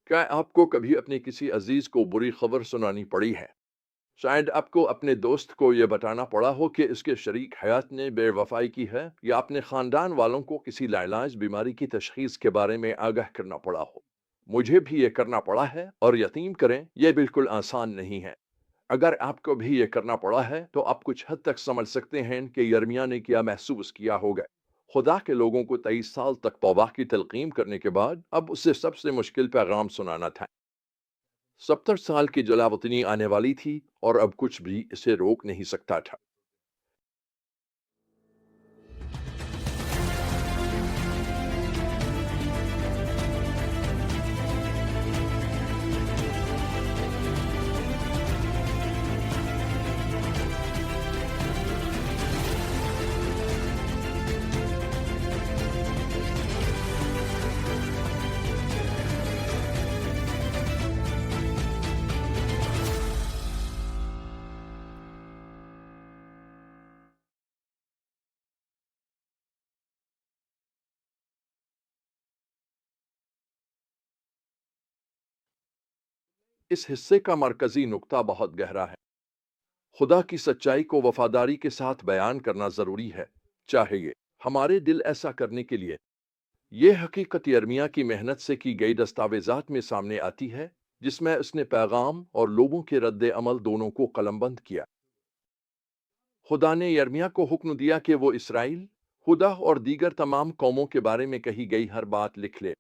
क्या आपको कभी अपने किसी अजीज को बुरी खबर सुनानी पड़ी है? शायद आपको अपने दोस्त को यह बताना पड़ा हो कि इसके शरीक हयात ने बेवफाई की है, या अपने खानदान वालों को किसी लाइलाज बीमारी की तशखीस के बारे में आगाह करना पड़ा हो। मुझे भी ये करना पड़ा है, और यकीन करें यह बिल्कुल आसान नहीं है। अगर आपको भी ये करना पड़ा है तो आप कुछ हद तक समझ सकते हैं कि यर्मिया ने क्या महसूस किया होगा। खुदा के लोगों को 23 साल तक तौबा की तलकीम करने के बाद अब उसे सबसे मुश्किल पैगाम सुनाना था। 70 साल की जलावतनी आने वाली थी, और अब कुछ भी इसे रोक नहीं सकता था। इस हिस्से का मरकजी नुक्ता बहुत गहरा है। खुदा की सच्चाई को वफादारी के साथ बयान करना जरूरी है, चाहिए हमारे दिल ऐसा करने के लिए। ये हकीकत यर्मिया की मेहनत से की गई दस्तावेजात में सामने आती है, जिसमें उसने पैगाम और लोगों के रद्द अमल दोनों को कलमबंद किया। खुदा ने यर्मिया को हुक्म दिया कि वो इसराइल, हुदा और दीगर तमाम कौमों के बारे में कही गई हर बात लिख ले।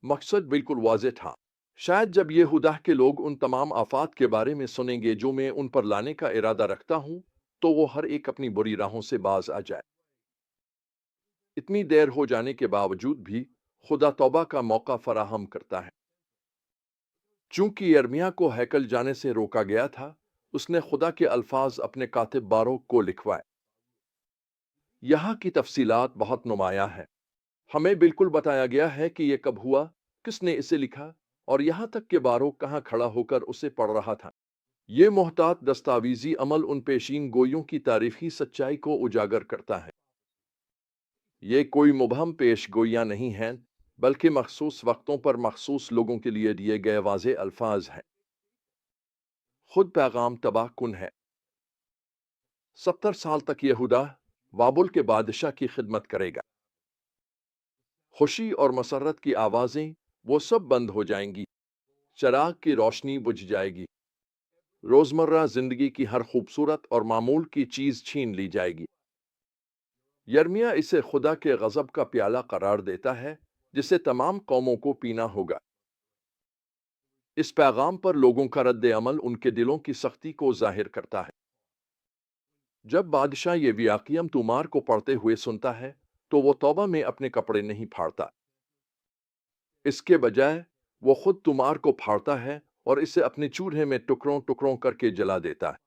मकसद बिल्कुल वाज़ेह था। शायद जब ये हुदा के लोग उन तमाम आफात के बारे में सुनेंगे जो मैं उन पर लाने का इरादा रखता हूँ, तो वो हर एक अपनी बुरी राहों से बाज आ जाए। इतनी देर हो जाने के बावजूद भी खुदा तौबा का मौका फराहम करता है। चूंकि यर्मिया को हैकल जाने से रोका गया था, उसने खुदा के अल्फाज अपने कातिब बारोक को लिखवाए। यहाँ की तफसीलात बहुत नुमाया है। हमें बिल्कुल बताया गया है कि यह कब हुआ, किसने इसे लिखा, और यहाँ तक कि बारोक कहाँ खड़ा होकर उसे पढ़ रहा था। ये मोहतात दस्तावेजी अमल उन पेशीन गोइयों की तारीखी सच्चाई को उजागर करता है। ये कोई मुबहम पेश गोइयाँ नहीं हैं, बल्कि मखसूस वक्तों पर मखसूस लोगों के लिए दिए गए वाज़े अल्फाज हैं। खुद पैगाम तबाह कुन है। 70 साल तक यहूदा बाबुल के बादशाह की खिदमत करेगा। खुशी और मसरत की आवाज़ें वो सब बंद हो जाएंगी। चराग की रोशनी बुझ जाएगी। रोज़मर्रा जिंदगी की हर खूबसूरत और मामूल की चीज़ छीन ली जाएगी। यर्मिया इसे खुदा के गज़ब का प्याला करार देता है, जिसे तमाम कौमों को पीना होगा। इस पैगाम पर लोगों का रद्द अमल उनके दिलों की सख्ती को जाहिर करता है। जब बादशाह ये वियाकियम तुमार को पढ़ते हुए सुनता है, तो वो तौबा में अपने कपड़े नहीं फाड़ता। इसके बजाय वो खुद तुमार को फाड़ता है और इसे अपने चूल्हे में टुकड़ों टुकड़ों करके जला देता है।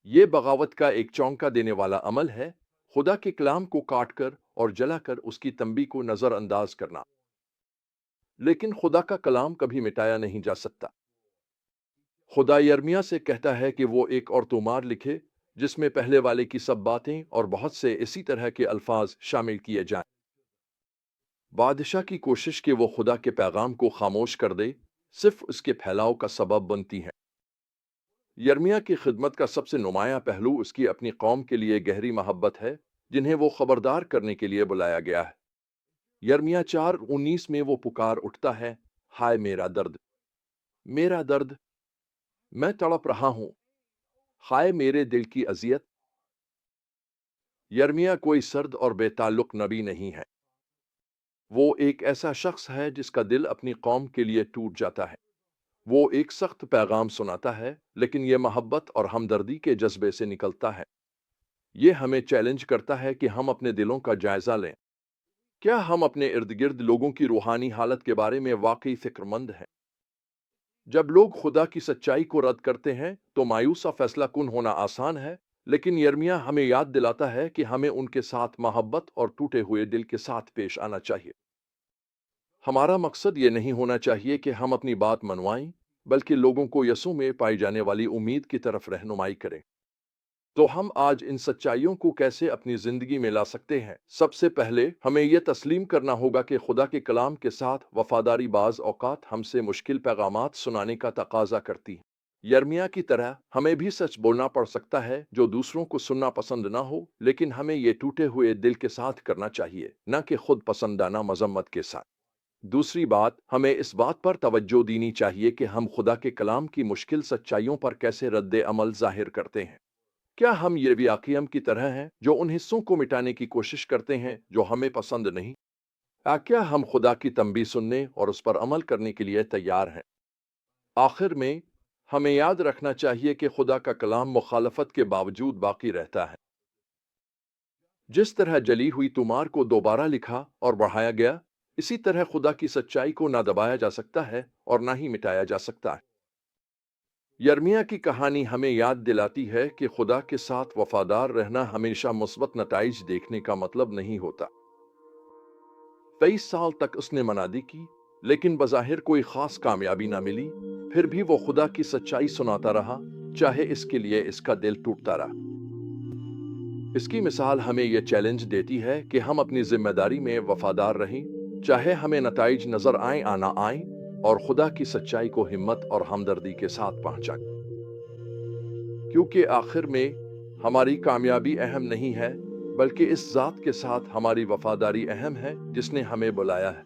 ये बगावत का एक चौंका देने वाला अमल है, खुदा के कलाम को काटकर और जलाकर उसकी तंबी को नजरअंदाज करना। लेकिन खुदा का कलाम कभी मिटाया नहीं जा सकता। खुदा यर्मिया से कहता है कि वो एक और तोमार लिखे, जिसमें पहले वाले की सब बातें और बहुत से इसी तरह के अल्फाज शामिल किए जाएं। बादशाह की कोशिश कि वो खुदा के पैगाम को खामोश कर दे, सिर्फ उसके फैलाव का सबब बनती है। यर्मिया की खिदमत का सबसे नुमाया पहलू उसकी अपनी कौम के लिए गहरी मोहब्बत है, जिन्हें वो खबरदार करने के लिए बुलाया गया है। यर्मिया 4:19 में वो पुकार उठता है, हाय मेरा दर्द, मेरा दर्द, मैं तड़प रहा हूं, हाय मेरे दिल की अजियत। यर्मिया कोई सर्द और बेताल्लुक नबी नहीं है। वो एक ऐसा शख्स है जिसका दिल अपनी कौम के लिए टूट जाता है। वो एक सख्त पैगाम सुनाता है, लेकिन यह मोहब्बत और हमदर्दी के जज्बे से निकलता है। ये हमें चैलेंज करता है कि हम अपने दिलों का जायजा लें। क्या हम अपने इर्द गिर्द लोगों की रूहानी हालत के बारे में वाकई फिक्रमंद हैं? जब लोग खुदा की सच्चाई को रद्द करते हैं, तो मायूसा फैसला कुन होना आसान है, लेकिन यर्मिया हमें याद दिलाता है कि हमें उनके साथ मोहब्बत और टूटे हुए दिल के साथ पेश आना चाहिए। हमारा मकसद ये नहीं होना चाहिए कि हम अपनी बात मनवाएं, बल्कि लोगों को यसू में पाई जाने वाली उम्मीद की तरफ रहनुमाई करें। तो हम आज इन सच्चाइयों को कैसे अपनी जिंदगी में ला सकते हैं? सबसे पहले हमें यह तस्लीम करना होगा कि खुदा के कलाम के साथ वफादारी बाज औकात हमसे मुश्किल पैगामात सुनाने का तकाजा करती है। यर्मिया की तरह हमें भी सच बोलना पड़ सकता है जो दूसरों को सुनना पसंद ना हो, लेकिन हमें ये टूटे हुए दिल के साथ करना चाहिए, न कि खुद पसंदाना मजम्मत के साथ। दूसरी बात, हमें इस बात पर तवज्जो देनी चाहिए कि हम खुदा के कलाम की मुश्किल सच्चाइयों पर कैसे रद्द अमल जाहिर करते हैं। क्या हम ये वाक़ियम की तरह हैं जो उन हिस्सों को मिटाने की कोशिश करते हैं जो हमें पसंद नहीं? क्या हम खुदा की तंबीह सुनने और उस पर अमल करने के लिए तैयार हैं? आखिर में, हमें याद रखना चाहिए कि खुदा का कलाम मुखालफत के बावजूद बाकी रहता है। जिस तरह जली हुई तुमार को दोबारा लिखा और बढ़ाया गया, इसी तरह खुदा की सच्चाई को ना दबाया जा सकता है और ना ही मिटाया जा सकता है। यर्मिया की कहानी हमें याद दिलाती है कि खुदा के साथ वफादार रहना हमेशा मुस्बत नताइज देखने का मतलब नहीं होता। 23 साल तक उसने मनादी की, लेकिन बज़ाहिर कोई खास कामयाबी ना मिली। फिर भी वो खुदा की सच्चाई सुनाता रहा, चाहे इसके लिए इसका दिल टूटता रहा। इसकी मिसाल हमें यह चैलेंज देती है कि हम अपनी जिम्मेदारी में वफादार रहें, चाहे हमें नताइज नजर आए या ना आए, और खुदा की सच्चाई को हिम्मत और हमदर्दी के साथ पहुंचाएं। क्योंकि आखिर में हमारी कामयाबी अहम नहीं है, बल्कि इस जात के साथ हमारी वफादारी अहम है जिसने हमें बुलाया है।